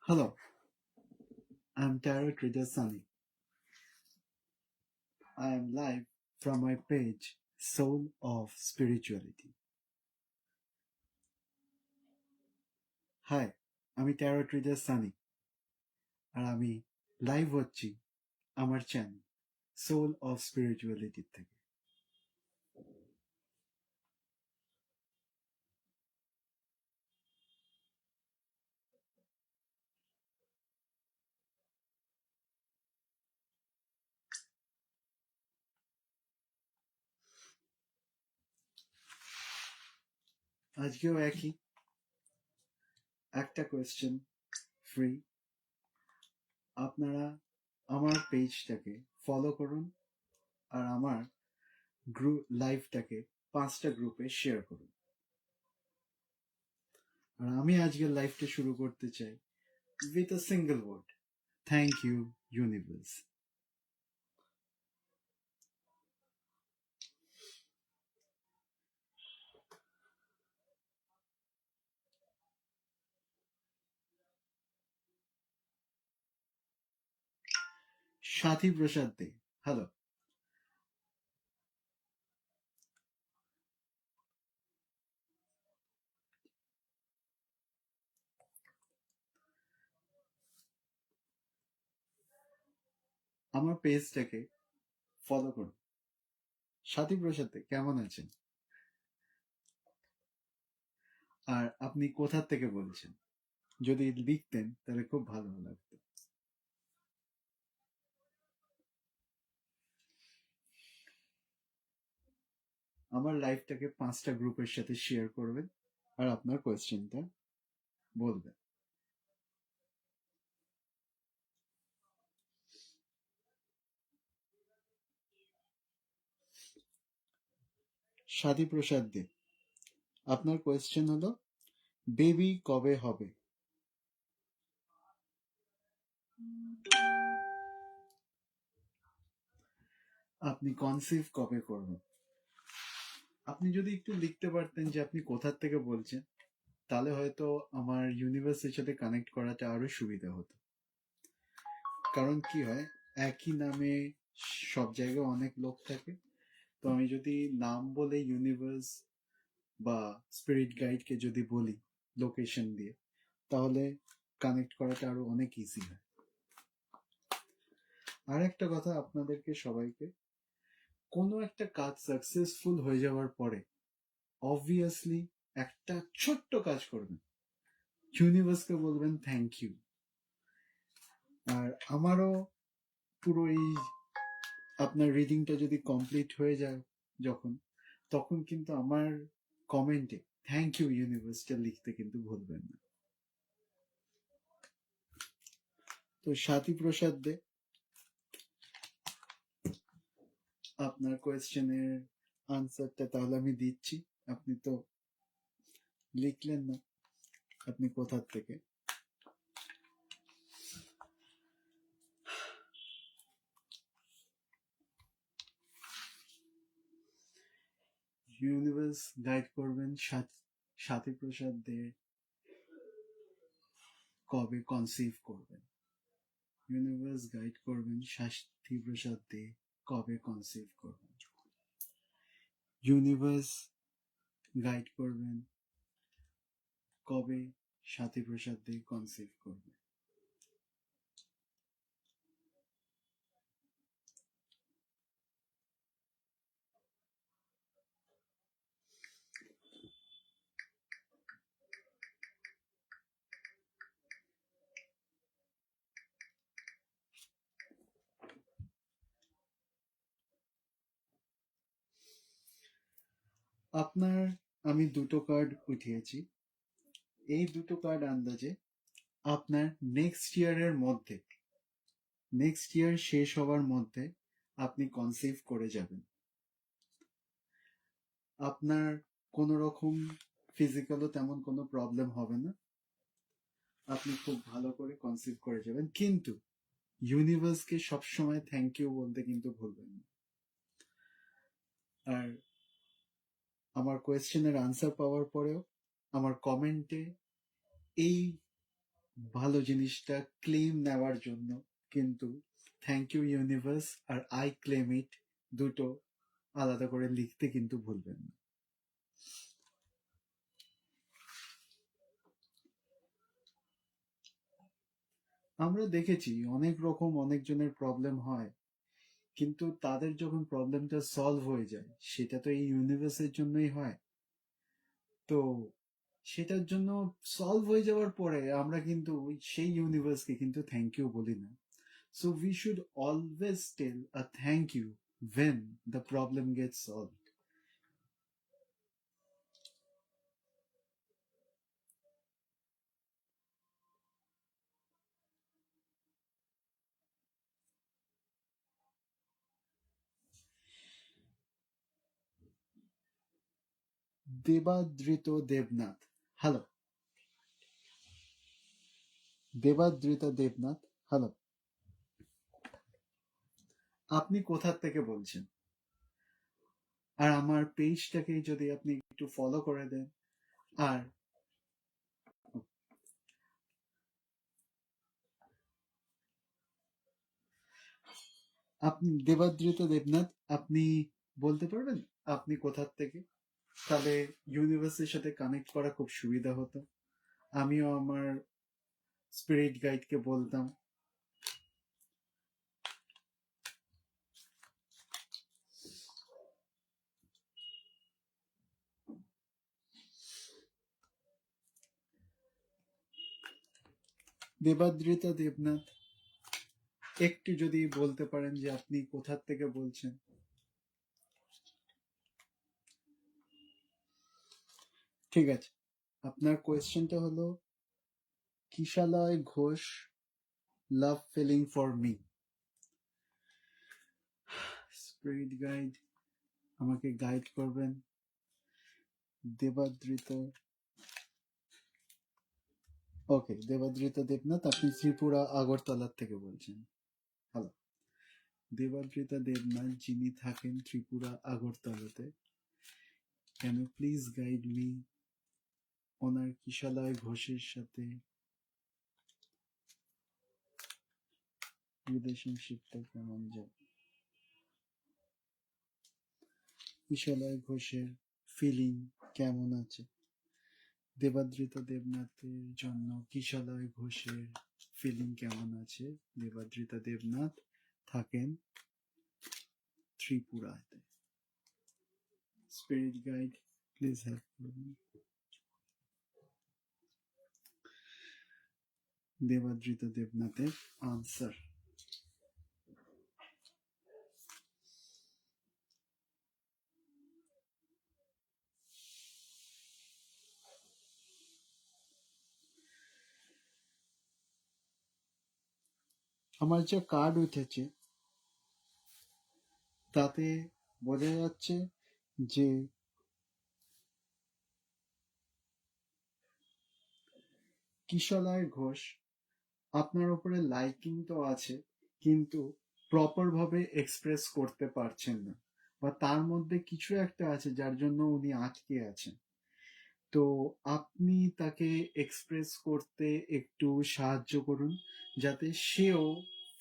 Hello, I'm Tarot Reader Sunny. I am live from my page Soul of Spirituality. Hi, আমি tarot reader Sunny, আর আমি live হচ্ছি আমার channel soul of spirituality থেকে। আজকেও একই একটা কোয়েশ্চেন ফ্রি। আপনারা আমার পেজটাকে ফলো করুন আর আমার লাইভটাকে 5টা গ্রুপে শেয়ার করুন। আর আমি আজকের লাইভটা শুরু করতে চাই with a single word. Thank you, universe. Sathi Prasad they, hello. আমার পেজটাকে ফলো করুন। সাথী প্রসাদ দে, কেমন আছেন? আর আপনি কোথা থেকে বলছেন? যদি লিখতেন তাহলে খুব ভালো লাগতো। আমার লাইফটাকে 5টা গ্রুপের সাথে শেয়ার করবেন আর আপনার কোয়েশ্চেনটা বলবেন। সাথী প্রসাদ দে, আপনার কোয়েশ্চেন হলো বেবি কবে হবে? আপনি কনসিভ কবে করবেন? আপনি যদি একটু লিখতে পারতেন যে আপনি কোথা থেকে বলছেন, তাহলে হয়তো আমার ইউনিভার্সের সাথে কানেক্ট করাটা আরো সুবিধা হতো। কারণ কি হয়, একই নামে সব জায়গায় অনেক লোক থাকে, তো আমি যদি নাম বলে ইউনিভার্স বা স্পিরিট গাইডকে যদি বলি লোকেশন দিয়ে, তাহলে কানেক্ট করাটা আরো অনেক ইজি হয়। আর একটা কথা আপনাদেরকে সবাইকে, কোনো একটা কাজ সাকসেসফুল হয়ে যাওয়ার পরে অবভিয়াসলি একটা ছোট্ট কাজ করবেন, ইউনিভার্সকে বলবেন থ্যাংক ইউ। আর আমারও পুরো এই আপনার রিডিংটা যদি কমপ্লিট হয়ে যায় যখন, তখন কিন্তু আমার কমেন্টে থ্যাংক ইউ ইউনিভার্সটা লিখতে কিন্তু ভুলবেন না। তো সাথী প্রসাদ দে, আপনার কোয়েশ্চেনের আনসারটা তাহলে আমি দিচ্ছি। আপনি তো লিখলেন না আপনি কোথা থেকে। ইউনিভার্স গাইড করবেন সাথী প্রসাদ দে কবে কনসিভ করবেন। ইউনিভার্স গাইড করবেন সাথী প্রসাদ দে কবে কনসিভ করবেন। ইউনিভার্স গাইড করবেন কবে সাথী প্রসাদ দে কনসিভ করবে। আপনার আমি দুটো কার্ড উঠিয়েছি। এই দুটো কার্ড আন্দাজে আপনার নেক্সট ইয়ার শেষ হওয়ার মধ্যে আপনি কনসিভ করে যাবেন। আপনার কোনো রকম ফিজিক্যালও তেমন কোনো প্রবলেম হবে না, আপনি খুব ভালো করে কনসিভ করে যাবেন। কিন্তু ইউনিভার্সকে সবসময় থ্যাংক ইউ বলতে কিন্তু ভুলবেন না। আর আমার কোয়েশ্চেনের আনসার পাওয়ার পরেও আমার কমেন্টে এই ভালো জিনিসটা ক্লেম নেওয়ার জন্য, কিন্তু থ্যাংক ইউ ইউনিভার্স আর আই ক্লেম ইট দুটো আলাদা করে লিখতে কিন্তু ভুলবেন না। আমরা দেখেছি অনেক রকম অনেকজনের প্রবলেম হয়, কিন্তু তাদের যখন প্রবলেমটা সলভ হয়ে যায় সেটা তো এই ইউনিভার্সের জন্যই হয়। তো সেটার জন্য সলভ হয়ে যাওয়ার পরে আমরা কিন্তু সেই ইউনিভার্সকে কিন্তু থ্যাংক ইউ বলি না। So we should always tell a thank you when the problem gets solved. Debadrita Debnath, hello. Debadrita Debnath, hello. আপনি কোথা থেকে বলছেন? আর আমার পেজটাকে যদি আপনি একটু ফলো করে দেন। আর আপনি দেবাদৃত দেবনাথ, আপনি বলতে পারবেন আপনি কোথা থেকে? তাহলে ইউনিভার্সের সাথে কানেক্ট করা খুব সুবিধা হতো। আমিও আমার স্পিরিট গাইডকে বলতাম। দেবাদৃত দেবনাথ, একটু যদি বলতে পারেন যে আপনি কোথা থেকে বলছেন। ঠিক আছে, আপনার কোয়েশ্চেনটা হলো Kishalay Ghosh love feeling for me. Spirit guide আমাকে গাইড করবেন। দেবাদৃত, ওকে, দেবাদৃত দেবনাথ, আপনি ত্রিপুরা আগরতলার থেকে বলছেন। হ্যালো, দেবাদৃত দেবনাথ যিনি থাকেন ত্রিপুরা আগরতলাতে, can you please guide me ওনার কিশালয় ঘোষের সাথে রিলেশনশিপটা কেমন যায়? কিশালয় ঘোষের ফিলিং কেমন আছে? দেবাদৃত দেবনাথের জন্য কিশালয় ঘোষের ফিলিং কেমন আছে? দেবাদৃত দেবনাথ থাকেন ত্রিপুরাতে। স্পিরিট গাইড প্লিজ হেল্প করুন। দেবাদৃত দেবনাথের আনসার। আমার যে কার্ড উঠেছে তাতে বোঝা যাচ্ছে যে কিশালয় ঘোষ আপনার উপরে লাইকিং তো আছে, কিন্তু প্রপার ভাবে এক্সপ্রেস করতে পারছেন না, বা তার মধ্যে কিছু একটা আছে যার জন্য উনি আটকে আছেন। তো আপনি তাকে এক্সপ্রেস করতে একটু সাহায্য করুন, যাতে সেও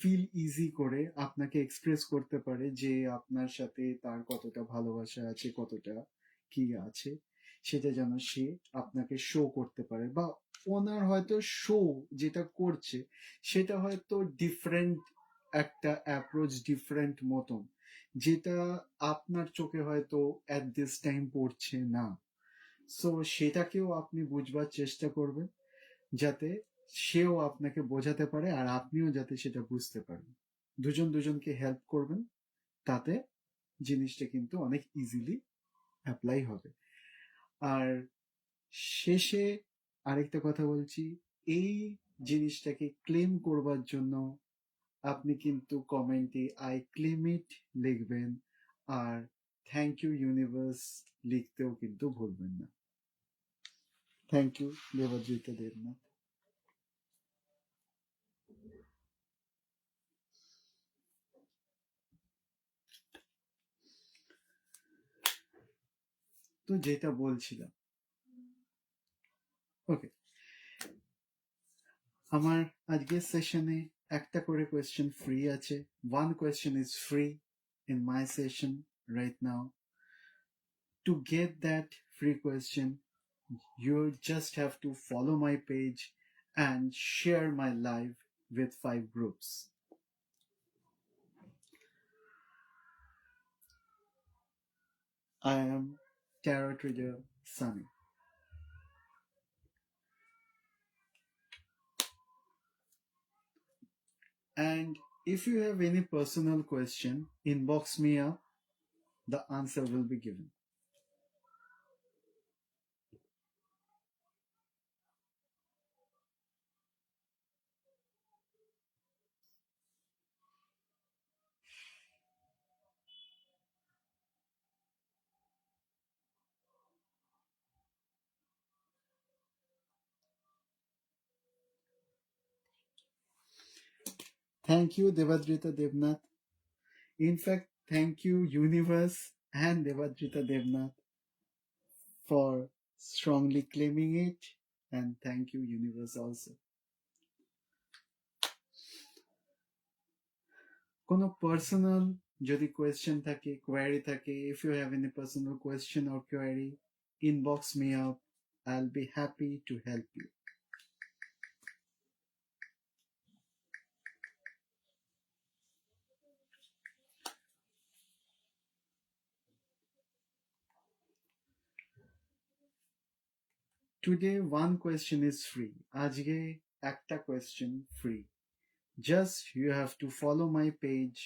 ফিল ইজি করে আপনাকে এক্সপ্রেস করতে পারে যে আপনার সাথে তার কতটা ভালোবাসা আছে, কতটা কি আছে, সেটা যেন সে আপনাকে শো করতে পারে। বা ওনার হয়তো শো যেটা করছে সেটা হয়তো ডিফারেন্ট একটা অ্যাপ্রোচ, ডিফারেন্ট মতন, যেটা আপনার চোখে হয়তো অ্যাট দিস টাইম পড়ছে না। সো সেটাকেও আপনি বুঝবার চেষ্টা করবেন, যাতে সেও আপনাকে বোঝাতে পারে আর আপনিও যাতে সেটা বুঝতে পারেন। দুজন দুজনকে হেল্প করবেন, তাতে জিনিসটা কিন্তু অনেক ইজিলি অ্যাপ্লাই হবে। আর শেষে আরেকটা কথা বলছি, এই জিনিসটাকে ক্লেম করবার জন্য আপনি কিন্তু কমেন্টে আই ক্লেম ইট লিখবেন, আর থ্যাংক ইউ ইউনিভার্স লিখতেও কিন্তু ভুলবেন না। Thank you Debadrita Debnath. তো যেটা বলছিলাম, ওকে, আমার আজকের সেশনে একটা করে কোয়েশ্চেন ফ্রি আছে। One question is free in my session right now. To get that free question, you just have to follow my page and share my live with 5 groups. I am Tarot Reader Sunny. And if you have any personal question, inbox me up. The answer will be given. Thank you, Devadrita Devnath. In fact, thank you, Universe and Devadrita Devnath, for strongly claiming it. And thank you, Universe, also. কোনো personal যদি question থাকে, query থাকে, if you have any personal question or query, inbox me up. I'll be happy to help you. Today, one question is free. আজকে একটা question free. Just you have to follow my page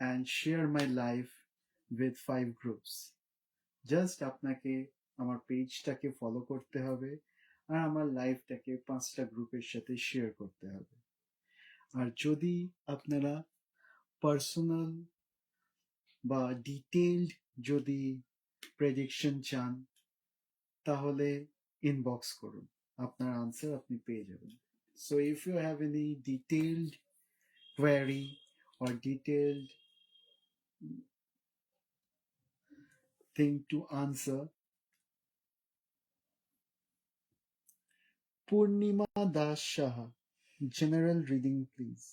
and share my live with 5 groups. Just আপনাকে আমার পেজটাকে follow করতে হবে আর আমার লাইভটাকে 5টা গ্রুপের সাথে শেয়ার করতে হবে। আর যদি আপনারা পার্সোনাল বা ডিটেইলড যদি প্রেডিকশন চান তাহলে ইনবক্স করুন, আপনার আনসার আপনি পেয়ে যাবেন। So if you have any detailed query or detailed thing to answer, Purnima Das Shaha, general reading please.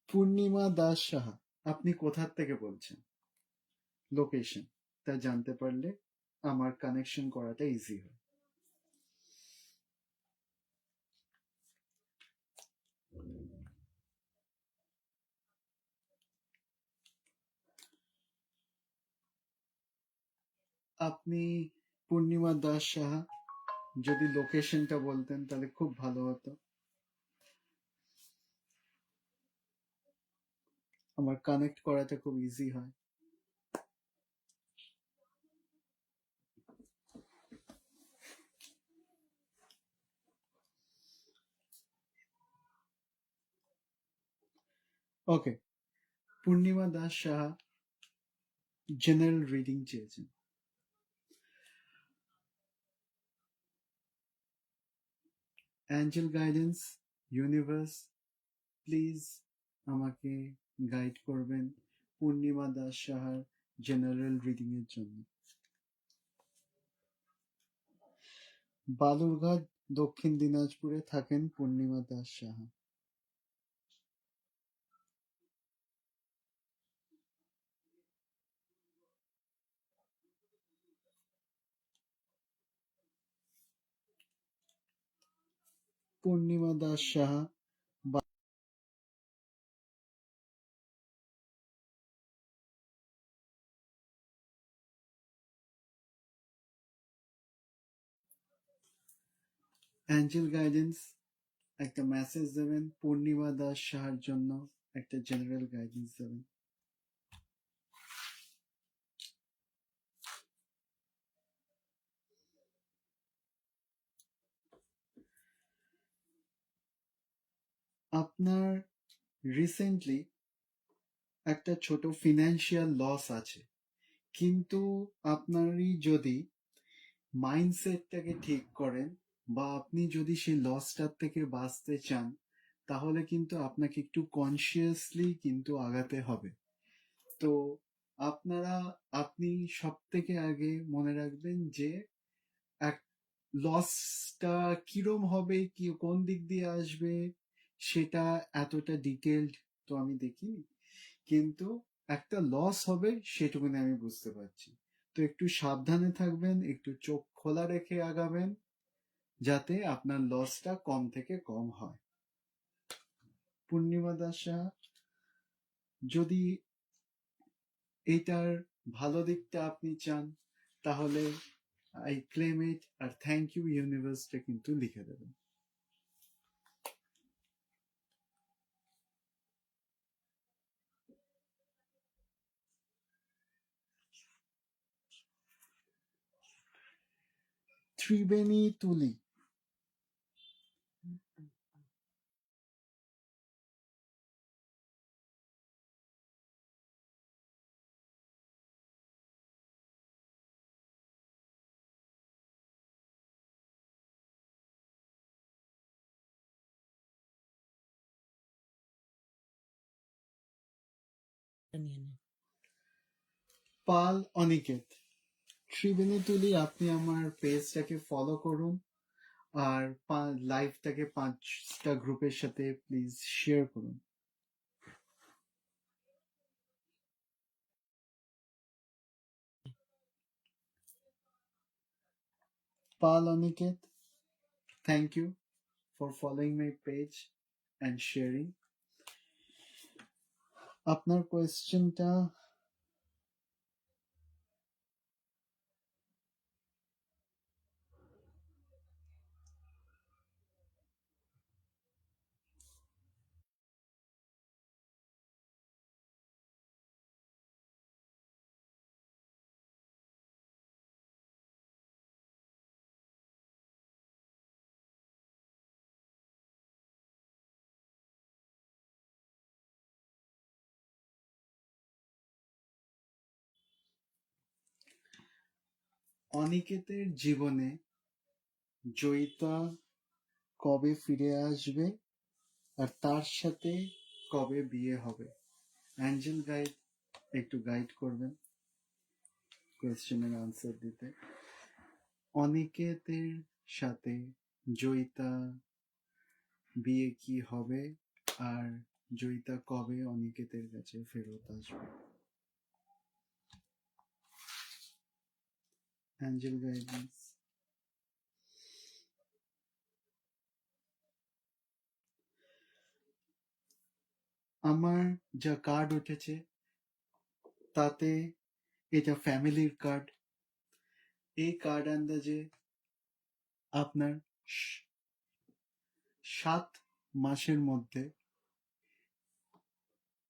পূর্ণিমা দাস সাহা, আপনি কোথা থেকে বলছেন? লোকেশন তা জানতে পারলে আমার কানেকশন করাটা ইজি হয়। আপনি পূর্ণিমা দাস সাহা যদি লোকেশনটা বলতেন তাহলে খুব ভালো হতো, আমার কানেক্ট করাটা খুব ইজি হয়। ওকে, পূর্ণিমা দাস সাহা জেনারেল রিডিং চেয়েছেন। অ্যাঞ্জেল গাইডেন্স, ইউনিভার্স প্লিজ আমাকে গাইড করবেন পূর্ণিমা দাস সাহার জেনারেল রিডিং এর জন্য। বালুরঘাট, দক্ষিণ দিনাজপুরে থাকেন পূর্ণিমা দাস সাহা। পূর্ণিমা দাস সাহা অ্যাঞ্জেল গাইডেন্স একটা মেসেজ দেবেন, পূর্ণিমা দাস সাহার জন্য একটা জেনারেল গাইডেন্স দেবেন। আপনার রিসেন্টলি একটা ছোট ফিনান্সিয়াল লস আছে, কিন্তু আপনারই যদি মাইন্ডসেটটাকে ঠিক করেন বা আপনি যদি সেই লসটার থেকে বাঁচতে চান তাহলে কিন্তু আপনাকে একটু কনসিয়াসলি কিন্তু আগাতে হবে। তো আপনারা আপনি সব থেকে আগে মনে রাখবেন যে এক লসটা কিরম হবে, কি কোন দিক দিয়ে আসবে, সেটা এতটা ডিটেলড তো আমি দেখিনি, কিন্তু একটা লস হবে সেটুকুনি আমি বুঝতে পারছি। তো একটু সাবধানে থাকবেন, একটু চোখ খোলা রেখে আগাবেন, যাতে আপনার লসটা কম থেকে কম হয়। পূর্ণিমা দাসা, যদি এটার ভালো দিকটা আপনি চান তাহলে আই ক্লেম ইট আর থ্যাংক ইউ ইউনিভার্সটা কিন্তু লিখে দেবেন। ত্রিবেণী তুলি, পাল অনিকেত। ত্রিবেণী তুলি, আপনি আমার পেজটাকে ফলো করুন আর লাইভটাকে 5টা গ্রুপের সাথে প্লিজ শেয়ার করুন। Pal Aniket, thank you for following my page and sharing. আপনার কোয়েশ্চেনটা অনিকেতের জীবনে জয়িতা কবে ফিরে আসবে আর তার সাথে কবে বিয়ে হবে? অ্যাঞ্জেল গাইড একটু গাইড করবেন কোয়েশ্চেনের আনসার দিতে। অনিকেতের সাথে জয়িতা বিয়ে কি হবে আর জয়িতা কবে অনিকেতের কাছে ফেরত আসবে? Angel guidance. আমার যা কার্ড উঠেছে তাতে এটা ফ্যামিলির কার্ড। এই কার্ড আন্দাজে আপনার 7 মাসের মধ্যে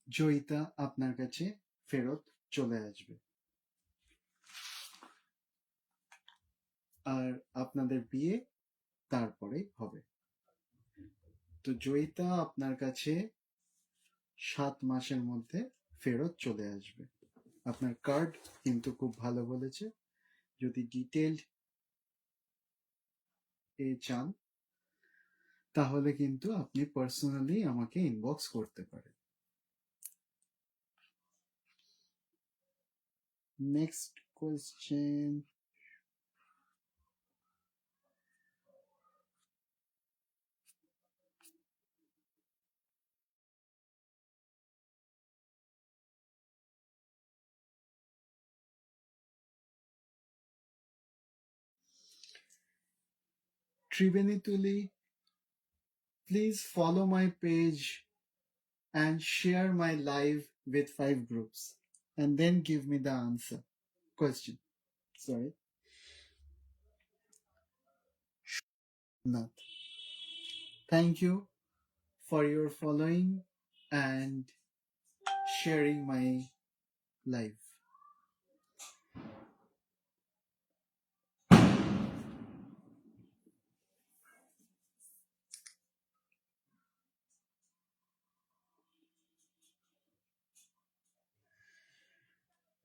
জয়িতা আপনার কাছে ফেরত চলে আসবে আর আপনাদের বিয়ে তারপরে হবে। তো জয়িতা আপনার কাছে 7 মাসের মধ্যে ফেরত চলে আসবে। আপনার কার্ড কিন্তু খুব ভালো বলেছে। যদি ডিটেইলড চান তাহলে কিন্তু আপনি পার্সোনালি আমাকে ইনবক্স করতে পারেন। Next question, Triveni Tuli, please follow my page and share my live with 5 groups and then give me the answer. Question. Sorry. Nath. Thank you for your following and sharing my live.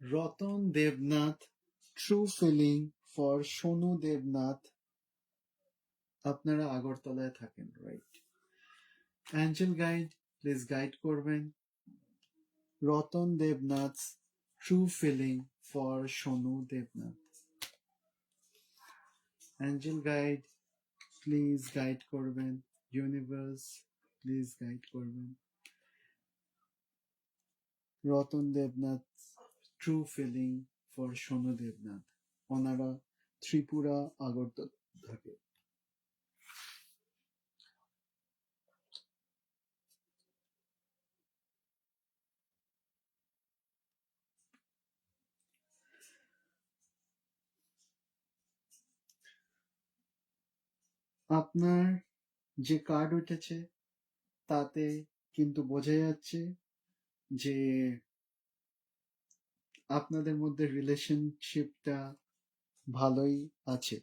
Ratan Devnath, true feeling for Shonu Devnath. আপনারা আগরতলায় থাকেন, right? Angel guide please guide করবেন। Ratan Devnath true feeling for Shonu Devnath. Angel guide, please guide করবেন। Universe please guide করবেন। Ratan Devnath, true feeling for Sonu Devnath. ওনারা ত্রিপুরা আগরতলা থাকে। আপনার যে কার্ড উঠেছে তাতে কিন্তু বোঝা যাচ্ছে যে আপনাদের মধ্যে রিলেশনশিপটা ভালোই আছে।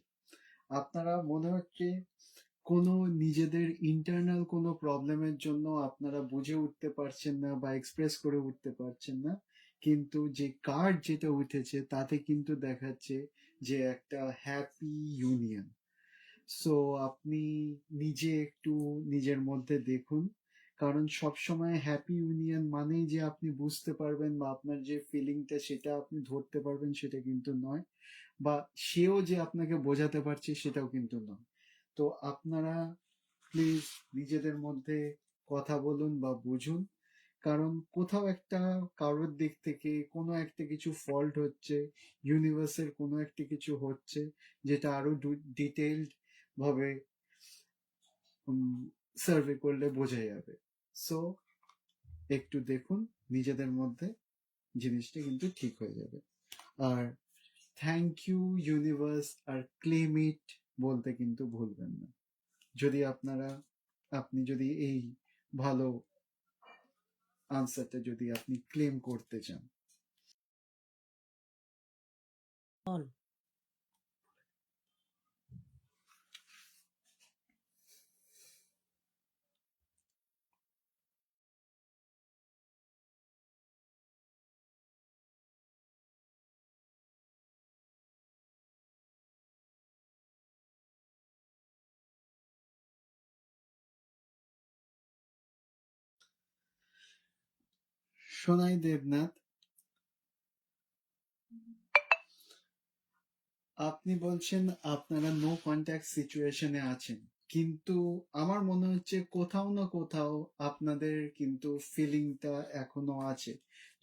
আপনারা মনে হচ্ছে কোনো নিজেদের ইন্টারনাল কোনো প্রবলেমের জন্য আপনারা বুঝে উঠতে পারছেন না বা এক্সপ্রেস করে উঠতে পারছেন না, কিন্তু যে কার্ড যেটা উঠেছে তাতে কিন্তু দেখাচ্ছে যে একটা হ্যাপি ইউনিয়ন। সো আপনি নিজে একটু নিজের মধ্যে দেখুন, কারণ সবসময় হ্যাপি ইউনিয়ন মানেই যে আপনি বুঝতে পারবেন বা আপনার যে ফিলিংটা সেটা আপনি ধরতে পারবেন সেটা কিন্তু নয়, বা সেও যে আপনাকে বোঝাতে পারছে সেটাও কিন্তু নয়। তো আপনারা প্লিজ নিজেদের মধ্যে কথা বলুন বা বুঝুন, কারণ কোথাও একটা কারোর দিক থেকে কোনো একটা কিছু ফল্ট হচ্ছে, ইউনিভার্সের কোনো একটা কিছু হচ্ছে যেটা আরো ডিটেইলড ভাবে সার্ভে করলে বোঝা যাবে। সো একটু দেখুন নিজেদের মধ্যে, জিনিসটা কিন্তু ঠিক হয়ে যাবে। আর থ্যাংক ইউ ইউনিভার্স আর ক্লেম ইট বলতে কিন্তু ভুলবেন না, যদি আপনি যদি এই ভালো আনসারটা যদি আপনি ক্লেম করতে চান। সোনাই দেবনাথ, আপনি বলছেন আপনারা নো কন্ট্যাক্ট সিচুয়েশনে আছেন, কিন্তু আমার মনে হচ্ছে কোথাও না কোথাও আপনাদের কিন্তু ফিলিংটা এখনো আছে।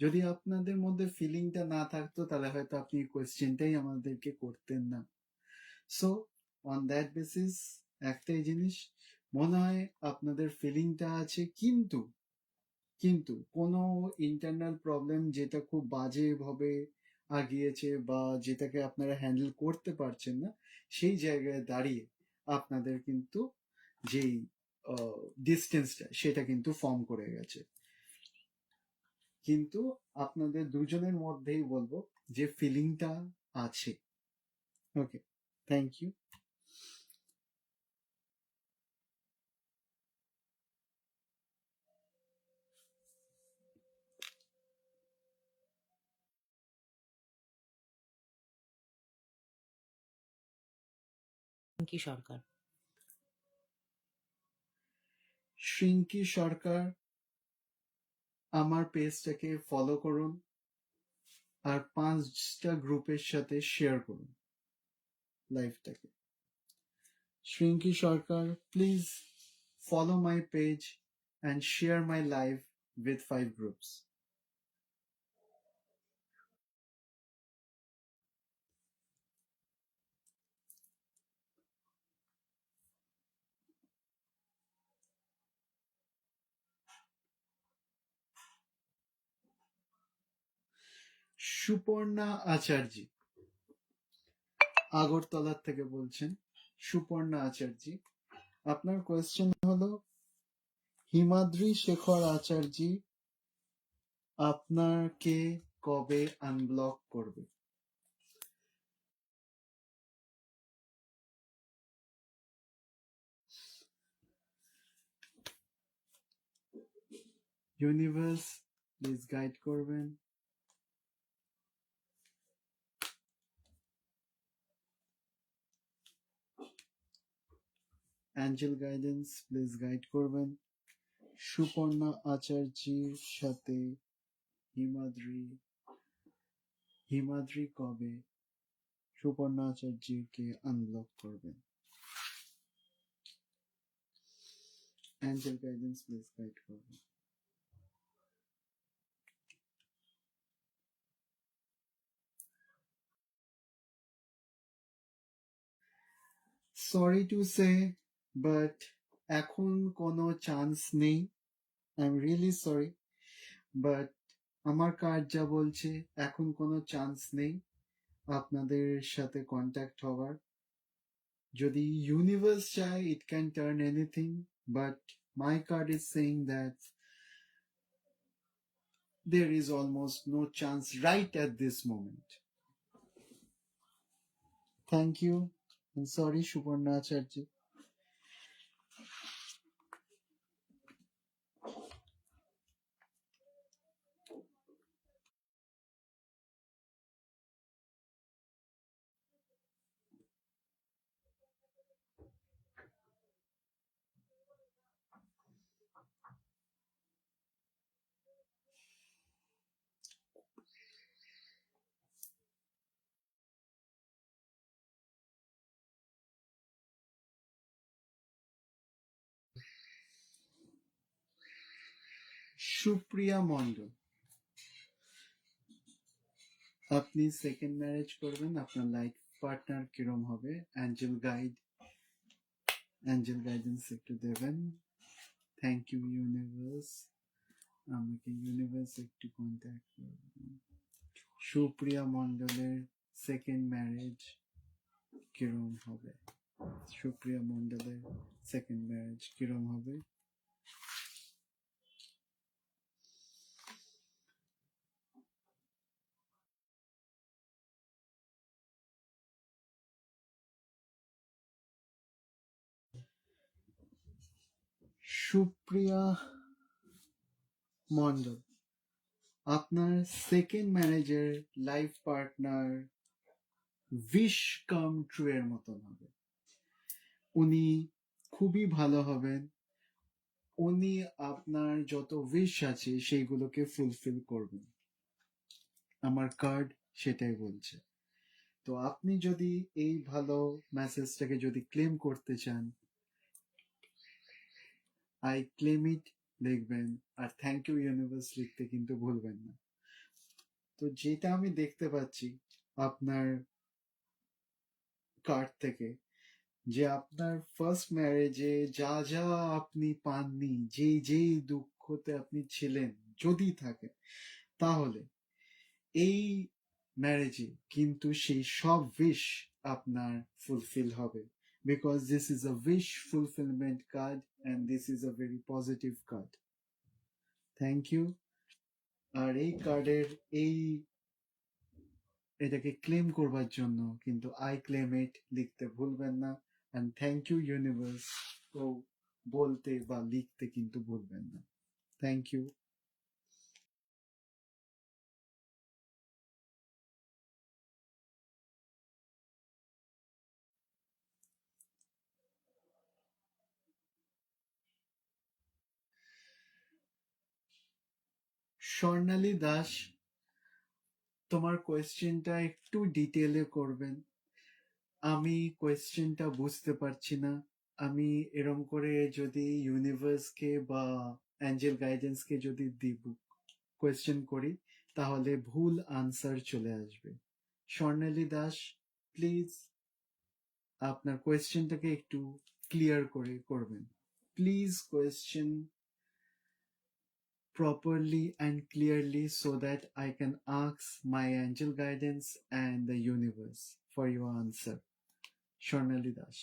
যদি আপনাদের মধ্যে ফিলিংটা না থাকতো তাহলে হয়তো আপনি কোয়েশ্চেনটাই আমাদেরকে করতেন না। সো অন দ্যাট বেসিস একটাই জিনিস, মনে হয় আপনাদের ফিলিংটা আছে, কিন্তু কিন্তু কোনো ইন্টারনাল প্রবলেম যেটা খুব বাজেভাবে আগিয়েছে বা যেটাকে আপনারা হ্যান্ডেল করতে পারছেন না, সেই জায়গায় দাঁড়িয়ে আপনাদের কিন্তু যেই ডিস্টেন্সটা সেটা কিন্তু ফর্ম করে গেছে। কিন্তু আপনাদের দুজনের মধ্যেই বলবো যে ফিলিংটা আছে। ওকে, থ্যাংক ইউ। কি সরকার। শ্রিঙ্কি সরকার, আমার পেজটাকে ফলো করুন আর 5টা গ্রুপের সাথে শেয়ার করুন লাইভটাকে। Shrinky Sarkar, please follow my page and share my live with 5 groups. Suparna আচার্য, আগরতলা থেকে বলছেন। সুপর্ণা আচার্য, আপনার কোয়েশ্চেন হলো হিমাদ্রি শেখর আচার্য আপনাকে কবে আনব্লক করবে? ইউনিভার্স প্লিজ গাইড করবেন। অ্যাঞ্জেল গাইডেন্স প্লিজ গাইড করবেন। সুপর্ণা আচার্যের সাথে হিমাদ্রি হিমাদ্রি কবে সুপর্ণা আচার্যকে আনব্লক করবেন? অ্যাঞ্জেল গাইডেন্স প্লিজ গাইড করবেন। সরি টু সে, বাট এখন কোনো চান্স নেই। I am really sorry, but আমার কার্ড যা বলছে এখন কোনো চান্স নেই আপনাদের সাথে কন্ট্যাক্ট হওয়ার। যদি ইউনিভার্স চায়, it can turn anything, but my card is saying that there is almost no chance right at this moment. Thank you. I'm sorry, Suparna Acharya. Supriya Mondal, আপনি সেকেন্ড ম্যারেজ করবেন, আপনার লাইফ পার্টনার কিরম হবে? Angel guidance একটু দেবেন। Thank you universe, আমাকে universe একটু contact করবেন। সুপ্রিয়া মন্ডলের সেকেন্ড ম্যারেজ কিরম হবে? সুপ্রিয়া মন্ডলের সেকেন্ড ম্যারেজ কিরম হবে? সুপ্রিয়া মন্ডল, আপনার সেকেন্ড ম্যারেজের life partner wish come true এর মতন হবে। উনি খুবই ভালো হবেন, উনি আপনার যত উইশ আছে সেইগুলোকে ফুলফিল করবেন। আমার কার্ড সেটাই বলছে। তো আপনি যদি এই ভালো মেসেজটাকে যদি ক্লেম করতে চান, আই ক্লেম ইট লিখবেন, আর থ্যাংক ইউ ইউনিভার্স লিখতে কিন্তু ভুলবেন না। তো যেটা আমি দেখতে পাচ্ছি আপনার কার্ড থেকে, যে আপনার ফার্স্ট ম্যারেজে যা যা আপনি পাননি, যেই দুঃখতে আপনি ছিলেন যদি থাকে, তাহলে এই ম্যারেজে কিন্তু সেই সব উইশ আপনার ফুলফিল হবে, because this is a wish fulfilment card and this is a very positive card. Thank you. আর এই কার্ডের এটাকে ক্লেম করবার জন্য কিন্তু আই ক্লেম ইট লিখতে ভুলবেন না, অ্যান্ড থ্যাংক ইউ ইউনিভার্স ও বলতে বা লিখতে কিন্তু ভুলবেন না। Thank you. স্বর্ণালী দাস, তোমার কোয়েশ্চেনটা একটু ডিটেলে করবেন। আমি কোয়েশ্চেনটা বুঝতে পারছি না। আমি এরম করে যদি ইউনিভার্সকে বা অ্যাঞ্জেল গাইডেন্সকে যদি দিব কোয়েশ্চেন করি, তাহলে ভুল আনসার চলে আসবে। স্বর্ণালী দাস, প্লিজ আপনার কোয়েশ্চেনটাকে একটু ক্লিয়ার করে করবেন। Please question properly and clearly so that I can ask my angel guidance and the universe for your answer. Shornali Dash.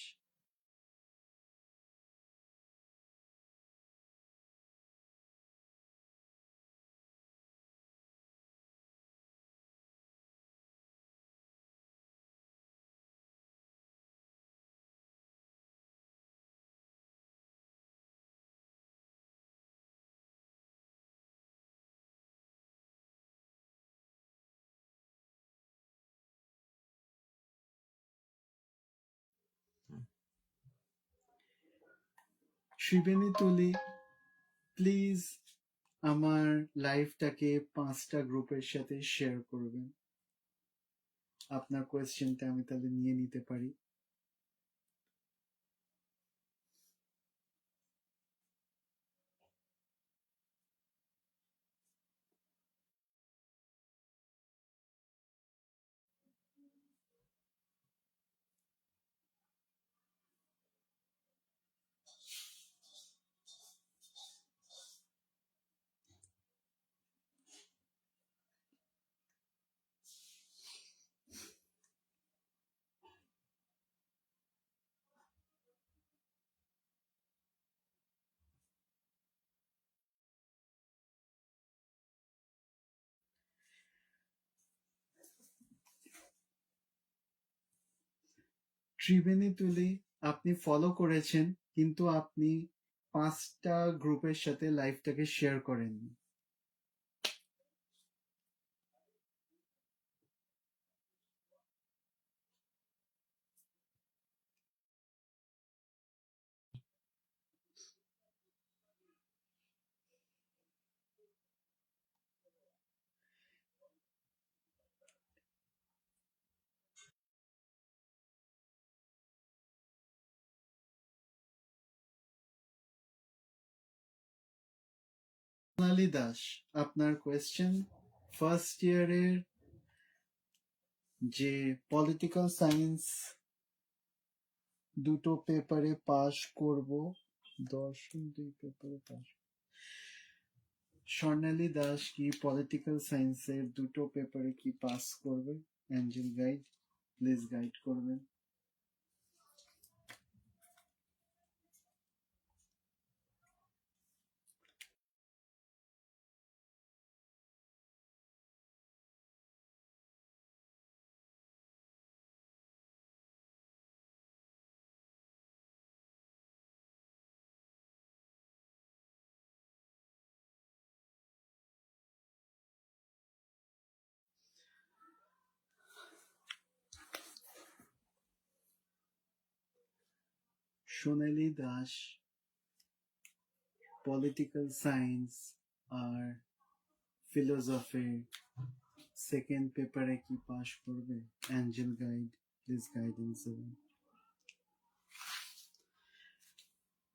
Shribani Tuli, please আমার লাইফটাকে 5টা গ্রুপের সাথে শেয়ার করবেন। আপনার কোয়েশ্চেনটা আমি তাহলে নিয়ে নিতে পারি। ত্রিবেণী তুলি আপনি ফলো করেছেন, কিন্তু আপনি 5টা গ্রুপের সাথে লাইভটাকে শেয়ার করেননি। সোনালী দাস, আপনার কোয়েশ্চেন, ফার্স্ট ইয়ারের যে পলিটিক্যাল সায়েন্স দুটো পেপারে পাশ করব, দর্শন 2 পেপারে পাশ। স্বর্ণালী দাস কি পলিটিক্যাল সায়েন্সের দুটো পেপারে কি পাস করবে? অ্যাঞ্জেল গাইড, প্লিজ গাইড করবেন। সোনালী দাস পলিটিক্যাল সায়েন্স আর ফিলোসফি সেকেন্ড পেপারে কি পাশ করবে? অ্যাঞ্জেল গাইড, প্লিজ গাইডেন্স দেবেন।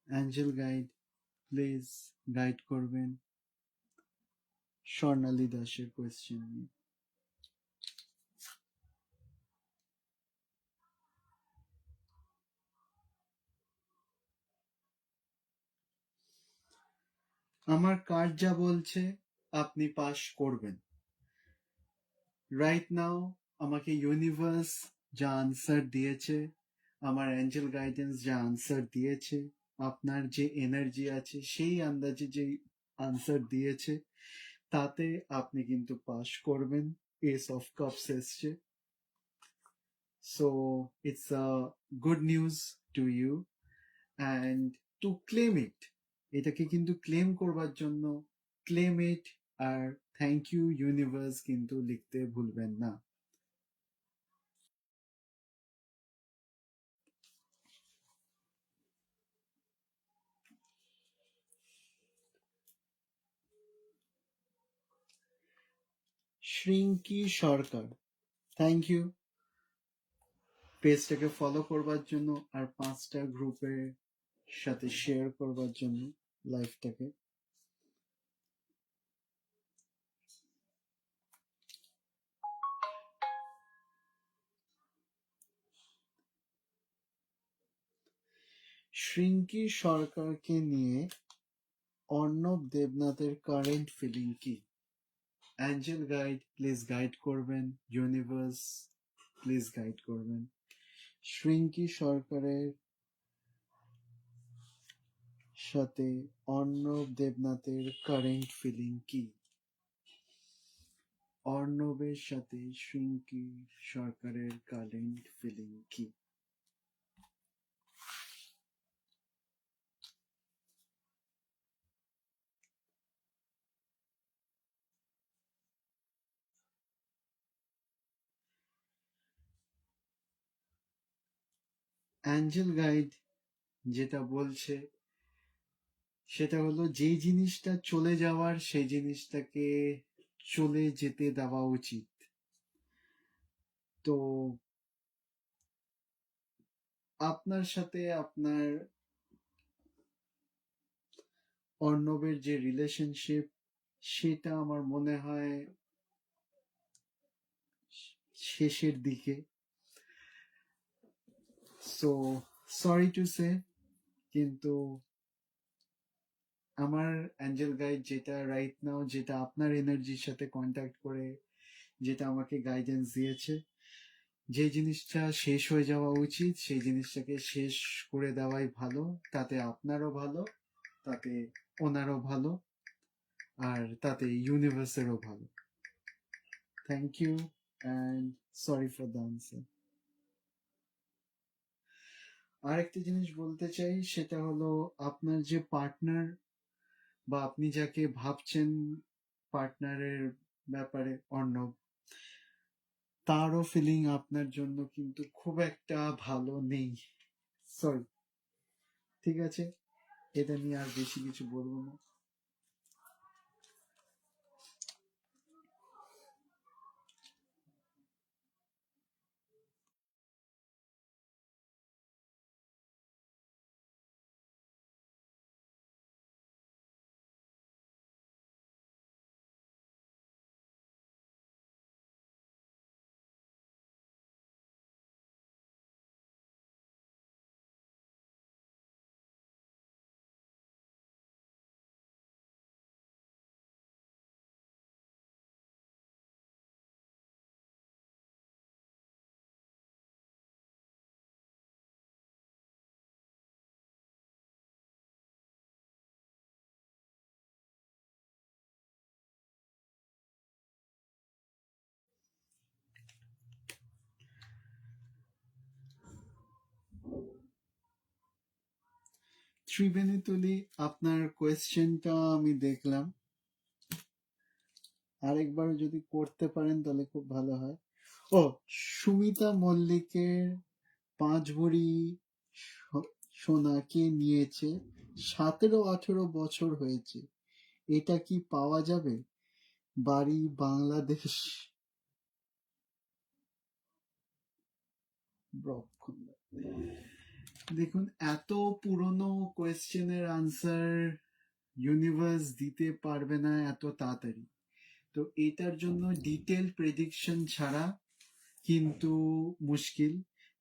অ্যাঞ্জেল গাইড, প্লিজ গাইড করবেন স্বর্ণালী দাসের কোয়েশ্চেন নিয়ে। আমার কার্ড যা বলছে আপনি পাস করবেন। রাইট নাও আমাকে ইউনিভার্স যা আনসার দিয়েছে, আমার অ্যাঞ্জেল গাইডেন্স যা আনসার দিয়েছে, আপনার যে এনার্জি আছে সেই আন্দাজে যে আনসার দিয়েছে, তাতে আপনি কিন্তু পাস করবেন। এস অফ কাপস এসছে, so it's a good news to you and to claim it, এটাকে কিন্তু ক্লেম করবার জন্য ক্লেম ইট আর থ্যাংক ইউ ইউনিভার্স কিন্তু লিখতে ভুলবেন না। শ্রিঙ্কি সরকার, থ্যাংক ইউ পেজটাকে ফলো করবার জন্য আর 5টা গ্রুপের সাথে শেয়ার করবার জন্য লাইভটাকে। শ্রিঙ্কি সরকারকে নিয়ে অর্ণব দেবনাথের কারেন্ট ফিলিং কি? অ্যাঞ্জেল গাইড, প্লিজ গাইড করবেন। ইউনিভার্স, প্লিজ গাইড করবেন। শ্রিঙ্কি সরকারের সাথে অর্ণব দেবনাথের কারেন্ট ফিলিং কি? অর্ণবের সাথে শ্রিঙ্কি সরকারের কারেন্ট ফিলিং কি? অ্যাঞ্জেল গাইড যেটা বলছে সেটা হলো, যেই জিনিসটা চলে যাওয়ার সেই জিনিসটাকে চলে যেতে দেওয়া উচিত। তো আপনার সাথে আপনার অর্ণবের যে রিলেশনশিপ, সেটা আমার মনে হয় শেষের দিকে। সো সরি টু সে, কিন্তু আমার অ্যাঞ্জেল গাইড যেটা রাইট নাও, যেটা আপনার এনার্জির সাথে কন্ট্যাক্ট করে যেটা আমাকে গাইডেন্স দিয়েছে, যে জিনিসটা শেষ হয়ে যাওয়া উচিত সেই জিনিসটাকে শেষ করে দেওয়াই ভালো। তাতে আপনারও ভালো, তাতে ওনারও ভালো, আর তাতে ইউনিভার্সেরও ভালো। Thank you and sorry for the answer. আরেকটা জিনিস বলতে চাই, সেটা হলো আপনার যে পার্টনার বা আপনি যাকে ভাবছেন পার্টনারের ব্যাপারে, অর্ণব, তারও ফিলিং আপনার জন্য কিন্তু খুব একটা ভালো নেই। সরি, ঠিক আছে, এটা নিয়ে আর বেশি কিছু বলবো না। ত্রিবেণী তুলি, আপনার কোয়েশ্চেনটা আমি দেখলাম, আরেকবার যদি করতে পারেন তাহলে খুব ভালো হয়। ও, সুমিতা মল্লিকের 5 ভরি সোনা কে নিয়েছে, 17-18 বছর হয়েছে, এটা কি পাওয়া যাবে? বাড়ি বাংলাদেশ, ব্রহ্মকুন্ড। দেখুন, এত পুরনো কোয়েশ্চেনের আনসার ইউনিভার্স দিতে পারবে না এত তাড়াতাড়ি। তো এটার জন্য ডিটেল প্রেডিকশন ছাড়া কিন্তু মুশকিল।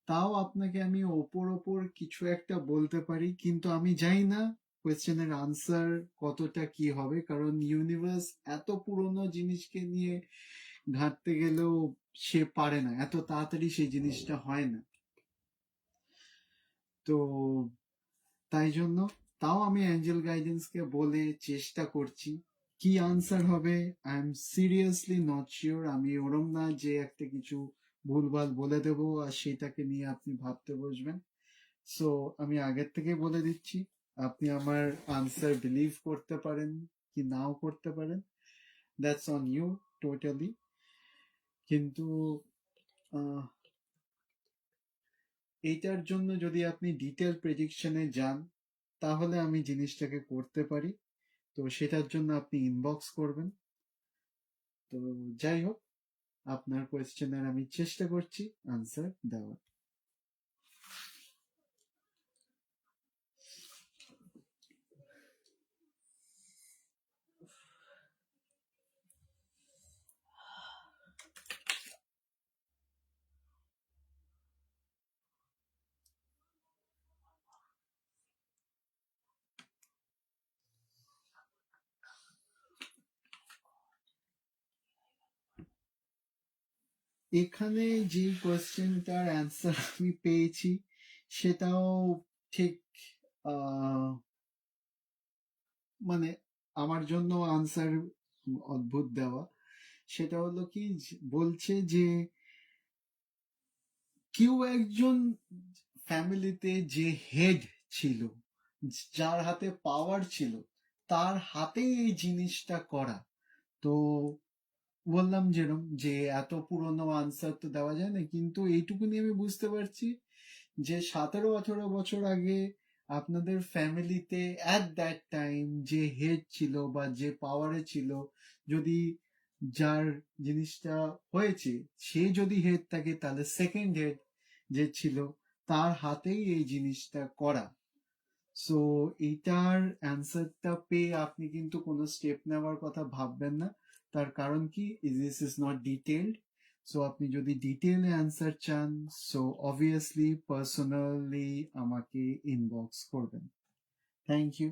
তাও আপনাকে আমি ওপর ওপর কিছু একটা বলতে পারি, কিন্তু আমি জানি না কোয়েশ্চেনের আনসার কতটা কি হবে, কারণ ইউনিভার্স এত পুরনো জিনিসকে নিয়ে ঘাঁটতে গেলেও সে পারে না, এত তাড়াতাড়ি সেই জিনিসটা হয় না। তো তাই জন্য তাও আমি অ্যাঞ্জেল গাইডেন্সকে বলে চেষ্টা করছি। কি আনসার হবে I am seriously not sure. আমি ওরম না যে একটা কিছু ভুলভাল বলে দেব আর সেটাকে নিয়ে আপনি ভাবতে বসবেন। সো আমি আগের থেকে বলে দিচ্ছি, আপনি আমার আনসার বিলিভ করতে পারেন কি নাও করতে পারেন, দ্যাটস অন ইউ টোটালি। কিন্তু এইটার জন্য যদি আপনি ডিটেল প্রেডিকশনে যান, তাহলে আমি জিনিসটাকে করতে পারি। তো সেটার জন্য আপনি ইনবক্স করবেন। তো যাই হোক, আপনার কোয়েশ্চেনের আমি চেষ্টা করছি আনসার দেওয়ার। এখানে যে কোয়েশ্চেনটার অ্যান্সার আমি পেয়েছি সেটাও ঠিক মানে আমার জন্য আনসার অদ্ভুত দেওয়া। সেটা হলো কি, বলছে যে কেউ একজন ফ্যামিলিতে যে হেড ছিল, যার হাতে পাওয়ার ছিল, তার হাতেই এই জিনিসটা করা। তো বললাম যেরকম যে এত পুরনো আনসার তো দেওয়া যায় না, কিন্তু এইটুকুনি আমি বুঝতে পারছি যে 17-18 বছর আগে আপনাদের ফ্যামিলিতে অ্যাট দ্যাট টাইম যে হেড ছিল বা যে পাওয়ারে ছিল, যদি যার জিনিসটা হয়েছে সে যদি হেড থাকে তাহলে সেকেন্ড হেড যে ছিল তার হাতেই এই জিনিসটা করা। সো এইটার অ্যান্সারটা পেয়ে আপনি কিন্তু কোনো স্টেপ নেওয়ার কথা ভাববেন না, তার কারণ কি this is not detailed. So আপনি যদি ডিটেলে অ্যান্সার চান সো অবভিয়াসলি পার্সোনালি আমাকে ইনবক্স করবেন। Thank you.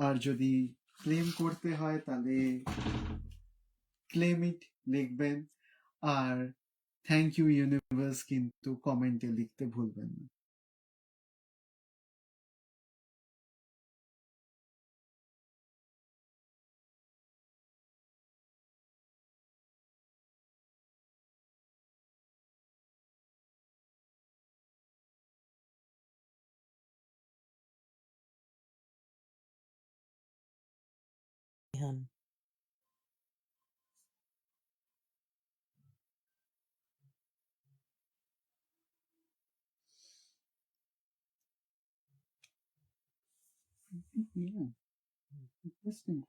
আর যদি ক্লেম করতে হয় তাহলে ক্লেম ইট লিখবেন, আর থ্যাংক ইউ ইউনিভার্স কিন্তু কমেন্টে লিখতে ভুলবেন না। জিহান। Yeah, interesting.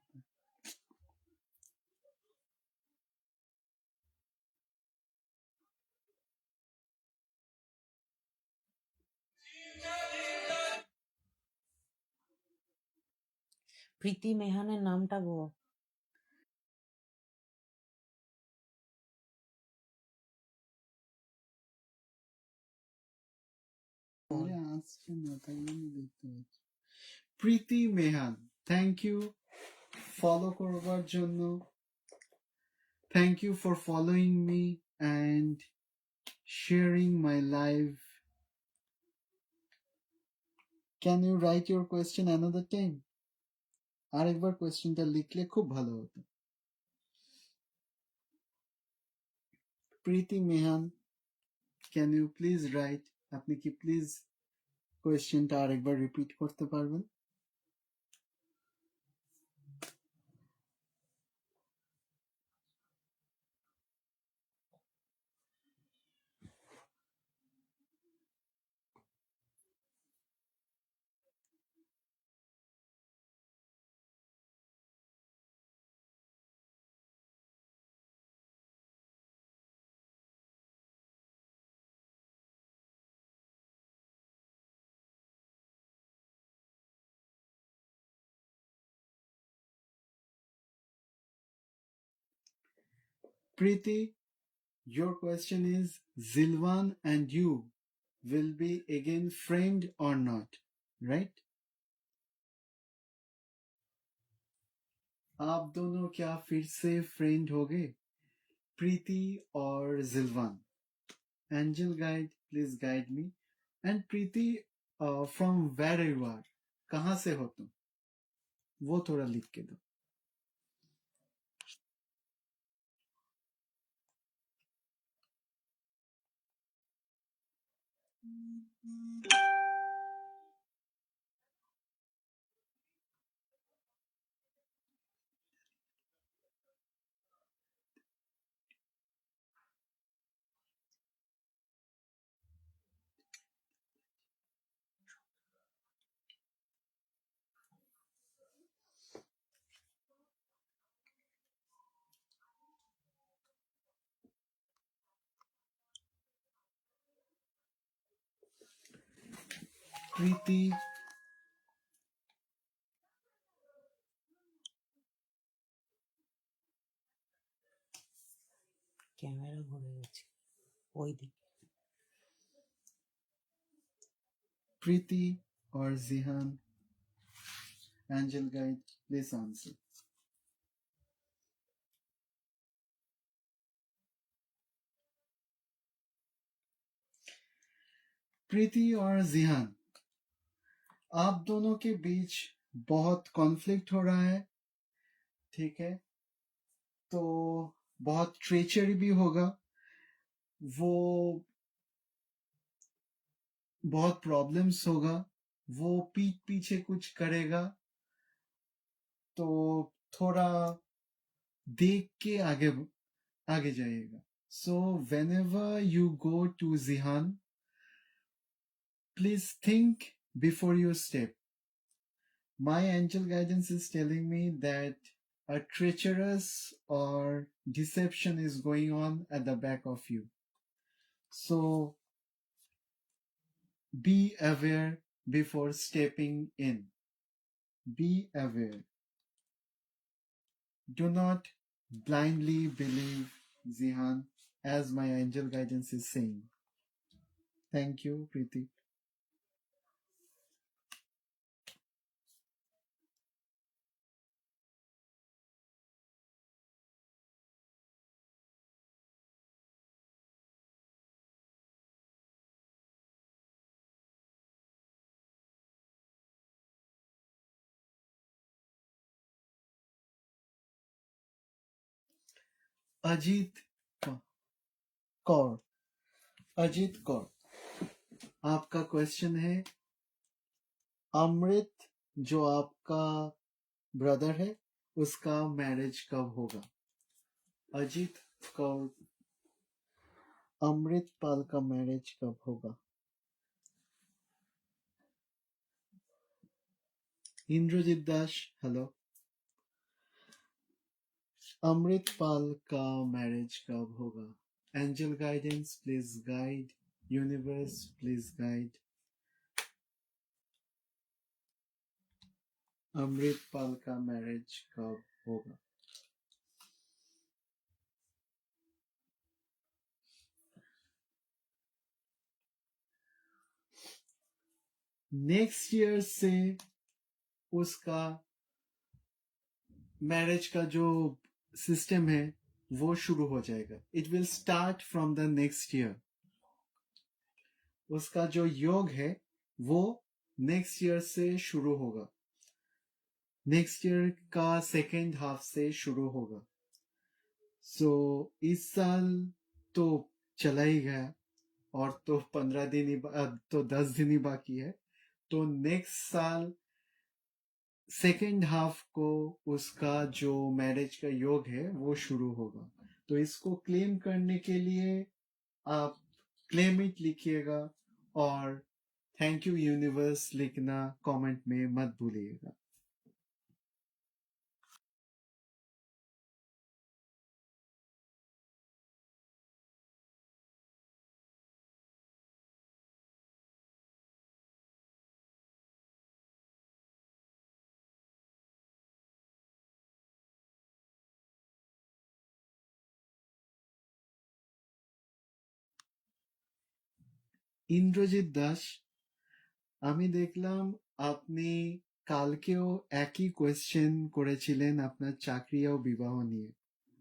প্রীতি মেহানের নামটা গো। আরে আসছে না, তাই জন্য দেখতে পাচ্ছি। Preeti Mehan, thank you follow করবার জন্য। Thank you for following me and sharing my live. Can you write your question another time? আরেকবার কোয়েশ্চেনটা লিখলে খুব ভালো হতো। Preeti Mehan, can you please write? আপনি কি প্লিজ কোয়েশ্চেনটা আরেকবার রিপিট করতে পারবেন? Preeti, your question is Zilwan and you will be again friend or not, right? आप दोनों क्या फिर से फ्रेंड होगे, प्रीति और जिलवान? Angel guide, please guide me. And Preeti, from where you are, कहाँ से हो तुम, वो थोड़ा लिख के दो। प्रीति, ক্যামেরা ঘুরে গেছে ওই দিকে। प्रीति और जिहान, एंजल गाइड, प्लीज आंसर। प्रीति और जिहान, आप दोनों के बीच बहुत कॉन्फ्लिक्ट हो रहा है, ठीक है? तो बहुत ट्रेचरी भी होगा, वो बहुत प्रॉब्लम्स होगा, वो पीठ पीछे कुछ करेगा, तो थोड़ा देख के आगे आगे जाइएगा। सो whenever you go to Zihan, please think before you step. My angel guidance is telling me that A treacherous or deception is going on at the back of you. So be aware before stepping in. Be aware. Do not blindly believe, Zihan, as my angel guidance is saying. Thank you, Preeti. Ajit Kaur, Ajit Kaur, आपका question है, अमृत जो आपका brother है उसका marriage कब होगा? अजीत कौर, अमृत पाल का marriage कब होगा? इंद्रजीत दास, हेलो। अमृत पाल का मैरिज कब होगा? Angel guidance please guide, universe please guide. Amrit Pal का मैरिज कब होगा? नेक्स्ट ईयर से उसका मैरिज का जो सिस्टम है वो शुरू हो जाएगा। It will start from the next year. उसका जो योग है वो नेक्स्ट ईयर से शुरू होगा, नेक्स्ट ईयर का सेकेंड हाफ से शुरू होगा। सो इस साल तो चला ही गया और तो 15 दिन ही अब तो 10 दिन ही बाकी है। तो नेक्स्ट साल सेकेंड हाफ को उसका जो मैरिज का योग है वो शुरू होगा। तो इसको क्लेम करने के लिए आप क्लेम इट लिखिएगा और थैंक यू यूनिवर्स लिखना कमेंट में मत भूलिएगा। ইন্দ্রজিৎ দাস, আমি দেখলাম আপনি কালকেও একই কোয়েশ্চেন করেছিলেন আপনার চাকরি ও বিবাহ নিয়ে।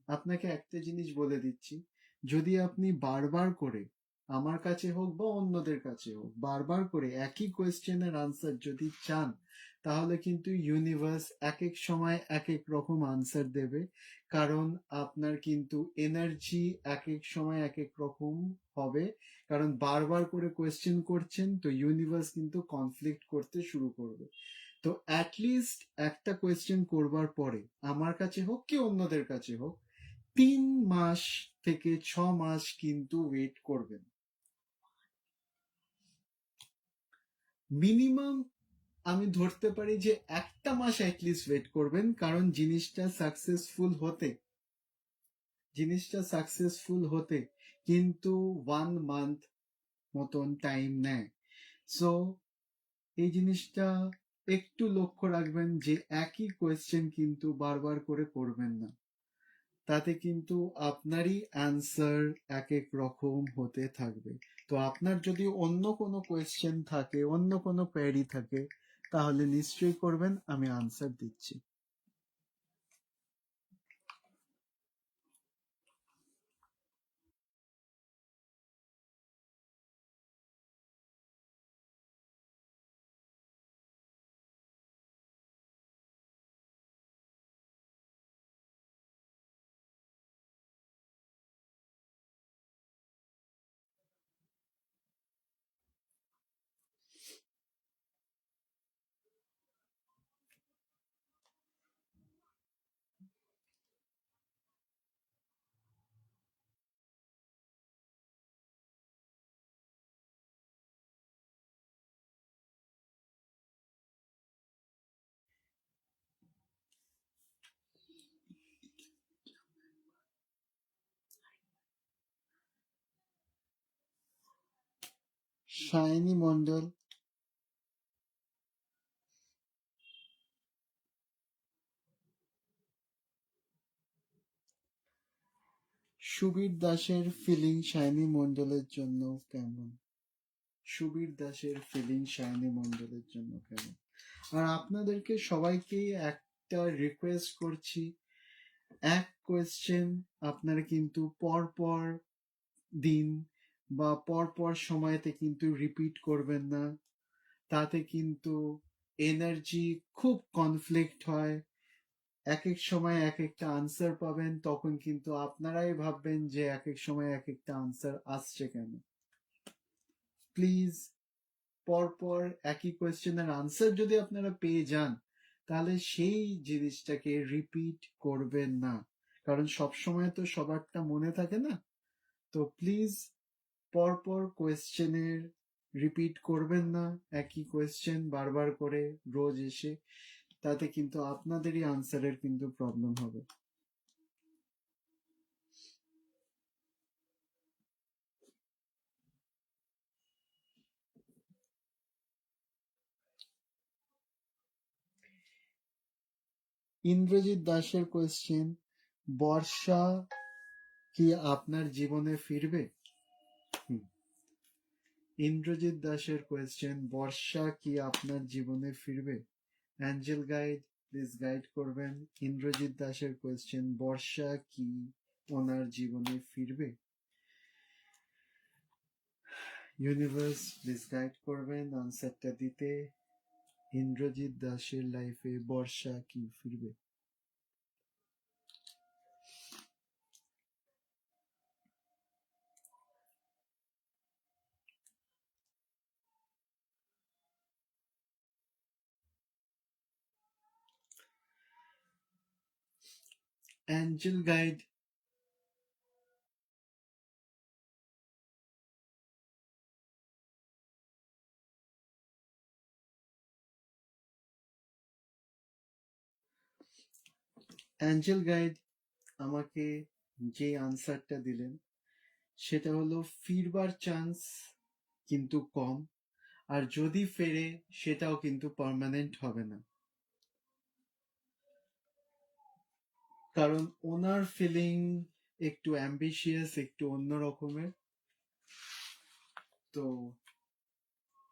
আপনাকে একটা জিনিস বলে দিচ্ছি, যদি আপনি বারবার করে আমার কাছে হোক বা অন্যদের কাছে হোক বারবার করে একই কোয়েশ্চেনের আনসার যদি চান তাহলে কিন্তু ইউনিভার্স এক এক সময় এক এক রকম আনসার দেবে, কারণ আপনার কিন্তু এনার্জি এক এক সময় এক এক রকম হবে। কারণ বারবার করে কোয়েশ্চেন করছেন তো ইউনিভার্স কিন্তু কনফ্লিক্ট করতে শুরু করবে। তো অ্যাটলিস্ট একটা কোয়েশ্চেন করবার পরে আমার কাছে হোক কি অন্যদের কাছে হোক 3 মাস থেকে 6 মাস কিন্তু ওয়েট করবেন মিনিমাম। আমি ধরতে পারি যে একটা মাস অ্যাটলিস্ট ওয়েট করবেন, কারণ জিনিসটা সাকসেসফুল হতে কিন্তু 1 মান্থ মতন টাইম নেয়। সো এই জিনিসটা একটু লক্ষ্য রাখবেন যে একই কোয়েশ্চেন কিন্তু বারবার করে করবেন না, তাতে কিন্তু আপনারই অ্যান্সার এক এক রকম হতে থাকবে। তো আপনার যদি অন্য কোনো কোয়েশ্চেন থাকে, অন্য কোনো কোয়েরি থাকে তাহলে নিশ্চয়ই করবেন, আমি আনসার দিচ্ছি। শাইনি মন্ডল, সুবীর দাসের ফিলিং শাইনি মন্ডলের জন্য কেমন? সুবীর দাসের ফিলিং শাইনি মন্ডলের জন্য কেমন? আর আপনাদেরকে সবাইকেই একটা রিকোয়েস্ট করছি, এক কোয়েশ্চেন আপনারা কিন্তু পর পর দিন বা পর পর সময়তে কিন্তু রিপিট করবেন না, তাতে কিন্তু এনার্জি খুব কনফ্লিক্ট হয়। এক এক সময় এক একটা আনসার পাবেন, তখন কিন্তু আপনারাই ভাববেন যে এক এক সময় এক একটা আনসার আসছে কেন। প্লিজ পরপর একই কোয়েশ্চেনের আনসার যদি আপনারা পেয়ে যান, তাহলে সেই জিনিসটাকে রিপিট করবেন না, কারণ সবসময় তো সবারটা মনে থাকে না। তো প্লিজ পরপর কোয়েশ্চেনের রিপিট করবেন না, একই কোয়েশ্চেন বারবার করে রোজ এসে, তাতে কিন্তু আপনাদেরই আনসারের কিন্তু প্রবলেম হবে। ইন্দ্রজিৎ দাসের কোয়েশ্চেন, বর্ষা কি আপনার জীবনে ফিরবে? ইন্দ্রজিৎ দাসের কোয়েশ্চেন, বর্ষা কি আপনার জীবনে ফিরবে? অ্যাঞ্জেল গাইড প্লিজ গাইড করবেন। ইন্দ্রজিৎ দাসের কোয়েশ্চেন, বর্ষা কি ওনার জীবনে ফিরবে? ইউনিভার্স প্লিজ গাইড করবেন আনসারটা দিতে। ইন্দ্রজিৎ দাসের লাইফে বর্ষা কি ফিরবে? অ্যাঞ্জেল গাইড অ্যাঞ্জেল গাইড আমাকে যে আনসারটা দিলেন সেটা হলো ফিরবার চান্স কিন্তু কম, আর যদি ফেরে সেটাও কিন্তু পার্মানেন্ট হবে না, কারণ ওনার ফিলিং একটু অ্যাম্বিশিয়াস, একটু অন্য রকমের। তো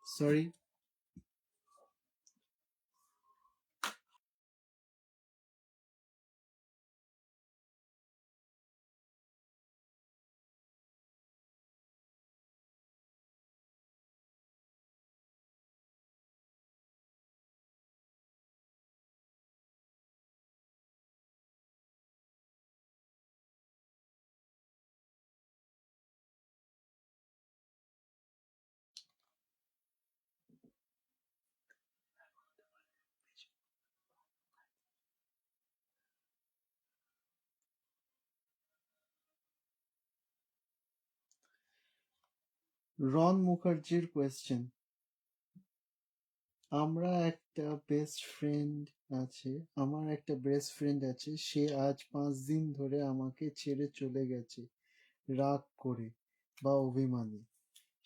সরি। রন মুখার্জির কোয়েশ্চেন, আমার একটা বেস্ট ফ্রেন্ড আছে, সে আজ 5 দিন ধরে আমাকে ছেড়ে চলে গেছে রাগ করে বা অভিমানে,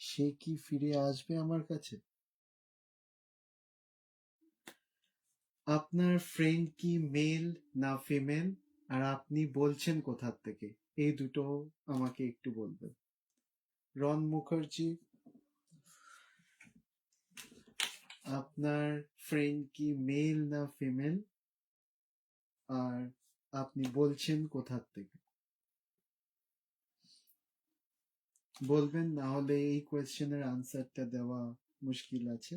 সে কি ফিরে আসবে আমার কাছে? আপনার ফ্রেন্ড কি মেল না ফিমেল, আর আপনি বলছেন কোথার থেকে, এই দুটো আমাকে একটু বলবেন। রন মুখার্জি, আপনার ফ্রেন্ড কি মেল না ফিমেল, আর আপনি বলছেন কোথার থেকে? বলবেন, না হলে এই কোয়েশ্চেনের আনসারটা দেওয়া মুশকিল আছে।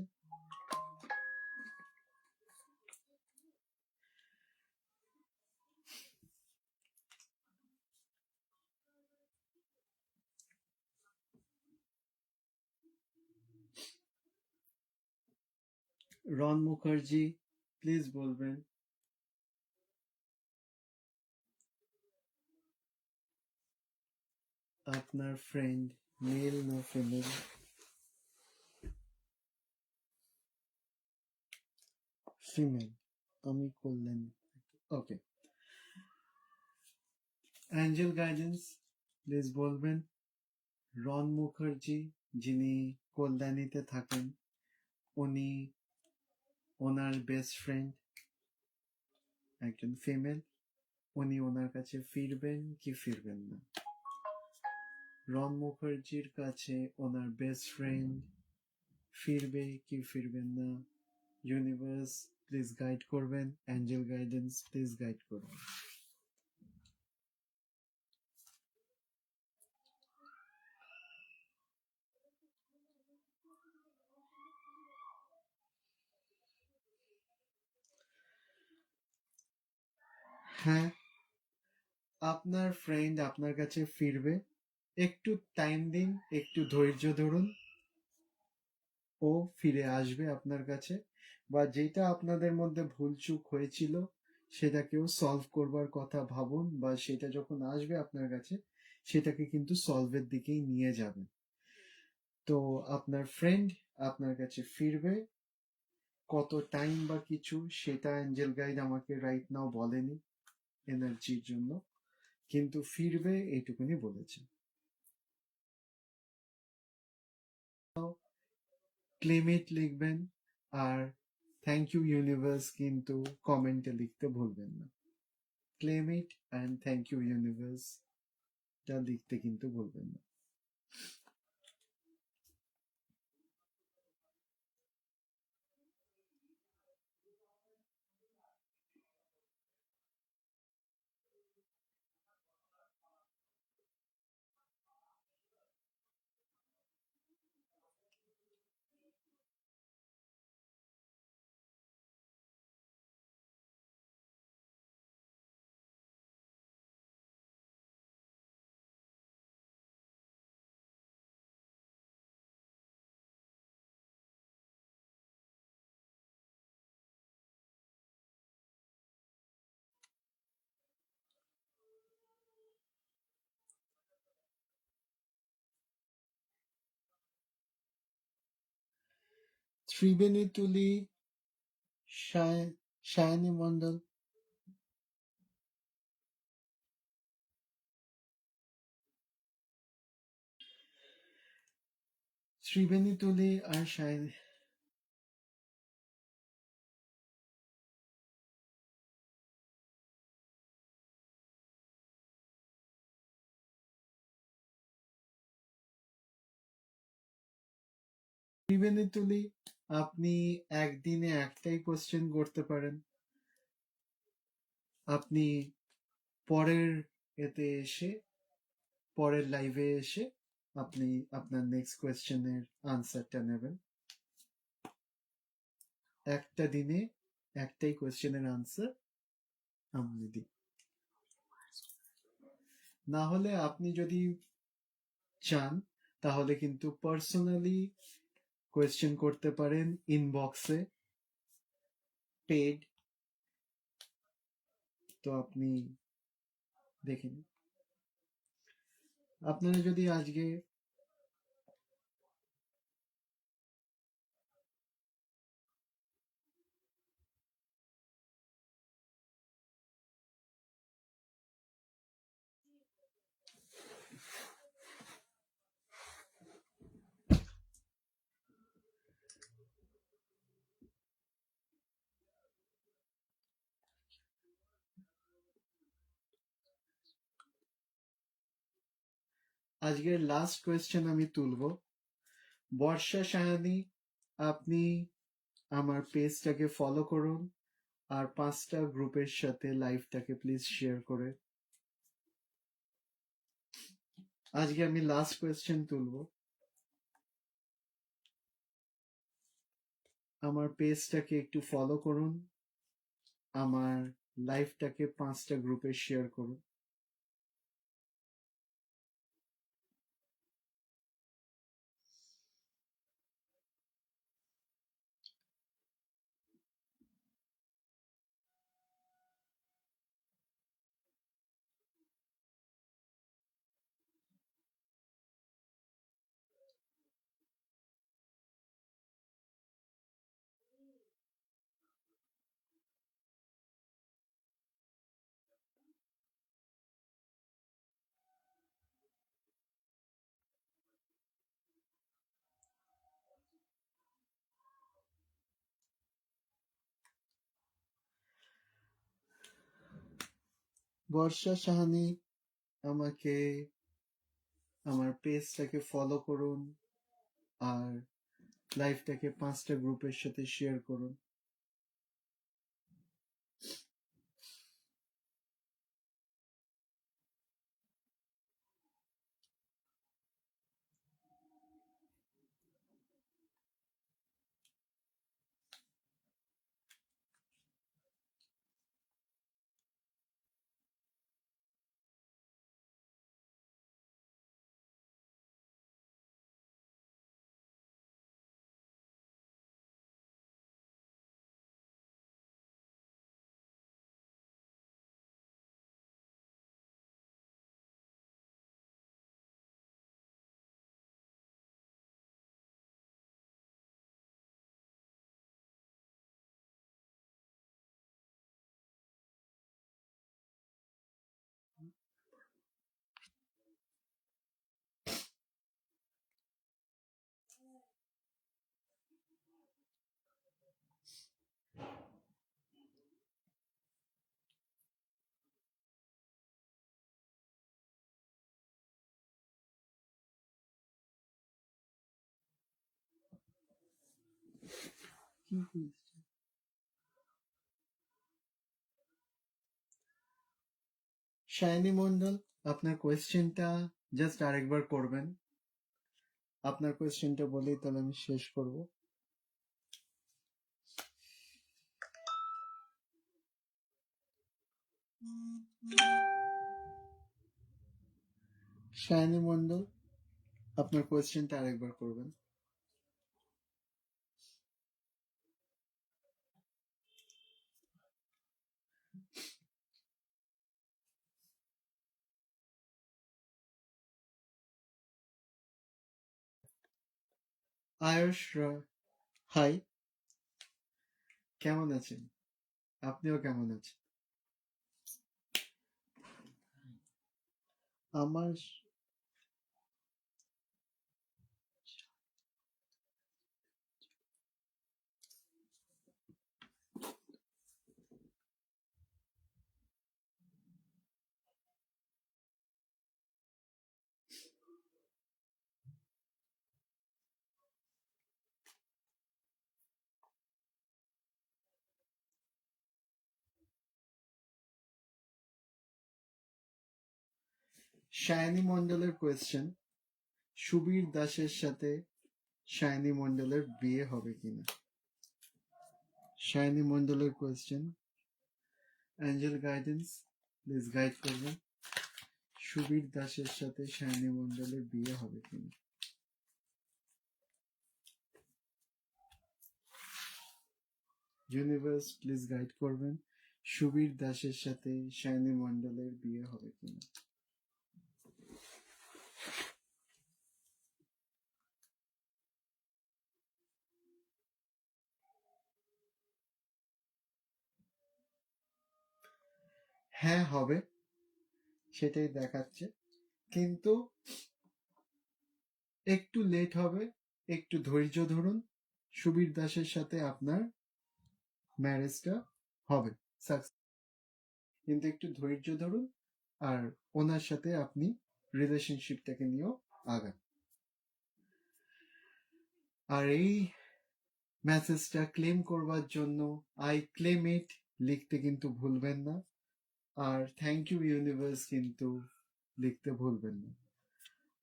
রন মুখার্জি প্লিজ বলবেন, আপনার ফ্রেন্ড মেল না ফিমেল? ফিমেল, আমি করলেন। ওকে। অ্যাঞ্জেল গাইডেন্স প্লিজ বলবেন, রন মুখার্জি যিনি কল্যাণীতে থাকেন, উনি ওনার বেস্ট ফ্রেন্ড একজন ফিমেল, উনি ওনার কাছে ফিরবেন কি ফিরবেন না? রন মুখার্জির কাছে ওনার বেস্ট ফ্রেন্ড ফিরবে কি ফিরবেন না? ইউনিভার্স প্লিজ গাইড করবেন, অ্যাঞ্জেল গাইডেন্স প্লিজ গাইড করবেন। হ্যাঁ, আপনার ফ্রেন্ড আপনার কাছে ফিরবে, একটু টাইম দিন, একটু ধৈর্য ধরুন, ও ফিরে আসবে আপনার কাছে। বা যেটা আপনাদের মধ্যে ভুলচুক হয়েছিল সেটাকেও সলভ করবার কথা ভাবুন, বা সেটা যখন আসবে আপনার কাছে সেটাকে কিন্তু সলভের দিকেই নিয়ে যাবেন। তো আপনার ফ্রেন্ড আপনার কাছে ফিরবে, কত টাইম বা কিছু সেটা অ্যাঞ্জেল গাইড আমাকে রাইট নাও বলেনি এনার্জির জন্য, কিন্তু ফিরবে এইটুকুনি বলেছে। ক্লেম ইট লিখবেন, আর থ্যাংক ইউ ইউনিভার্স কিন্তু কমেন্টে লিখতে ভুলবেন না। Claim it and thank you universe টা লিখতে কিন্তু ভুলবেন না। ত্রিবেণী তুলি, সায়নী মন্ডল, ত্রিবেণী তুলি আর সায়নী। ত্রিবেণী তুলি, আপনি একদিনে একটাই কোশ্চেন করতে পারেন। আপনি পরের এতে এসে, পরের লাইভে এসে আপনি আপনার নেক্সট কোয়েশ্চেনের আনসারটা নেবেন। একটা দিনে একটাই কোয়েশ্চেনের আনসার আমি দিই। না হলে আপনি যদি চান তাহলে কিন্তু পার্সোনালি কোয়েশ্চেন করতে পারেন ইনবক্সে, পেড। তো আপনি দেখে নিন। আপনারা যদি আজকে আজকের লাস্ট কোয়েশ্চেন আমি তুলবো। বর্ষা সায়ানি, আপনি আমার পেজটাকে ফলো করুন, আর 5টা গ্রুপের সাথে লাইভটাকে প্লিজ শেয়ার করে। আজকে আমি লাস্ট কোয়েশ্চেন তুলবো। আমার পেজটাকে একটু ফলো করুন, আমার লাইভটাকে 5টা গ্রুপে শেয়ার করুন। বর্ষা সাহানি আমাকে আমার পেজটাকে ফলো করুন আর লাইভটাকে 5টা গ্রুপের সাথে শেয়ার করুন। শাইনি মন্ডল, আপনার কোয়েশ্চেনটা জাস্ট আরেকবার করবেন। আপনার কোয়েশ্চেনটা বলেই তাহলে আমি শেষ করব। শাইনি মন্ডল, আপনার কোয়েশ্চেনটা আরেকবার করবেন। আয়ুষ রয়, হাই, কেমন আছেন? আপনিও কেমন আছেন? আমার শাইনি মন্ডলের কোয়েশ্চেন, সুবীর দাসের সাথে শাইনি মন্ডলের বিয়ে হবে কিনা? শাইনি মন্ডলের question, Angel guidance please guide করবেন, সুবীর দাসের সাথে শাইনি মন্ডলের বিয়ে হবে কিনা? ইউনিভার্স প্লিজ গাইড করবেন, সুবীর দাসের সাথে শাইনি মন্ডলের বিয়ে হবে কিনা? হ্যাঁ হবে, সেটাই দেখাচ্ছে, কিন্তু একটু লেট হবে, একটু ধৈর্য ধরুন, সুবীর দাসের সাথে আপনার ম্যারেজটা হবে সাকসেস, কিন্তু একটু ধৈর্য ধরুন আর ওনার সাথে আপনি রিলেশনশিপটাকে নিয়েও আগান। আর এই মেসেজটা ক্লেম করবার জন্য আই ক্লেম ইট লিখতে কিন্তু ভুলবেন না, আর থ্যাংক ইউ ইউনিভার্স কিন্তু লিখতে ভুলবেন না।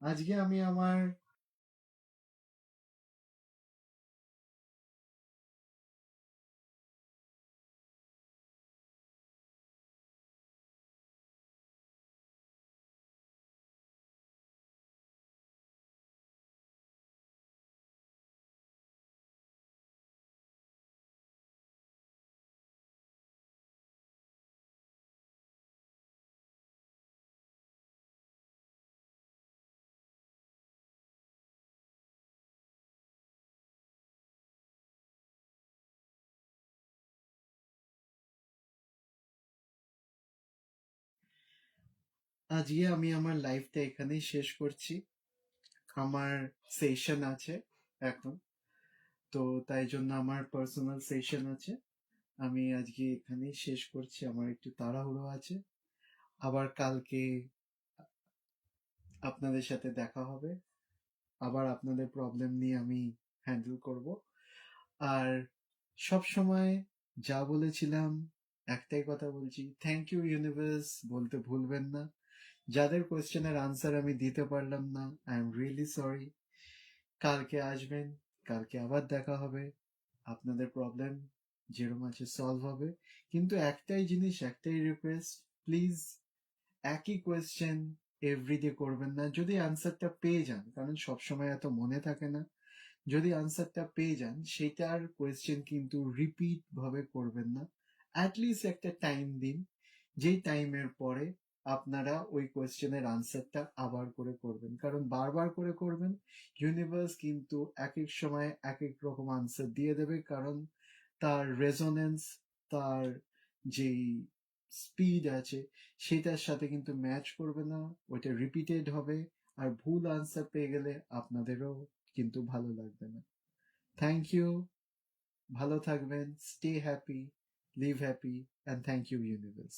আজকে আমি আমার আমার লাইফটা এখানেই শেষ করছি। আমার সেশন আছে এখন, তো তাই জন্য আমার পার্সোনাল সেশন আছে, আমি আজকে এখানেই শেষ করছি, আমার একটু তাড়াহুড়ো আছে। আবার কালকে আপনাদের সাথে দেখা হবে, আবার আপনাদের প্রবলেম নিয়ে আমি হ্যান্ডেল করব। আর সব সময় যা বলেছিলাম একটাই কথা বলছি, থ্যাংক ইউ ইউনিভার্স বলতে ভুলবেন না। যাদের কোয়েশ্চেনের আনসার আমি দিতে পারলাম না, আই এম রিয়েলি সরি। কালকে আসবেন, কালকে আবার দেখা হবে, আপনাদের প্রবলেম যেরকম আছে সলভ হবে। কিন্তু একটাই জিনিস, একটাই রিকোয়েস্ট, প্লিজ একই কোয়েশ্চেন এভরিডে করবেন না। যদি আনসারটা পেয়ে যান, কারণ সবসময় এত মনে থাকে না, যদি আনসারটা পেয়ে যান সেটার কোয়েশ্চেন কিন্তু রিপিট ভাবে করবেন না। অ্যাটলিস্ট একটা টাইম দিন, যেই টাইমের পরে আপনারা ওই কোয়েশ্চেনের আনসারটা আবার করে করবেন। কারণ বারবার করে করবেন, ইউনিভার্স কিন্তু এক এক সময় এক এক রকম আনসার দিয়ে দেবে, কারণ তার রেজোনেন্স, তার যেই স্পিড আছে সেটার সাথে কিন্তু ম্যাচ করবে না, ওইটা রিপিটেড হবে। আর ভুল আনসার পেয়ে গেলে আপনাদেরও কিন্তু ভালো লাগবে না। থ্যাংক ইউ, ভালো থাকবেন, stay happy, live happy, and thank you universe.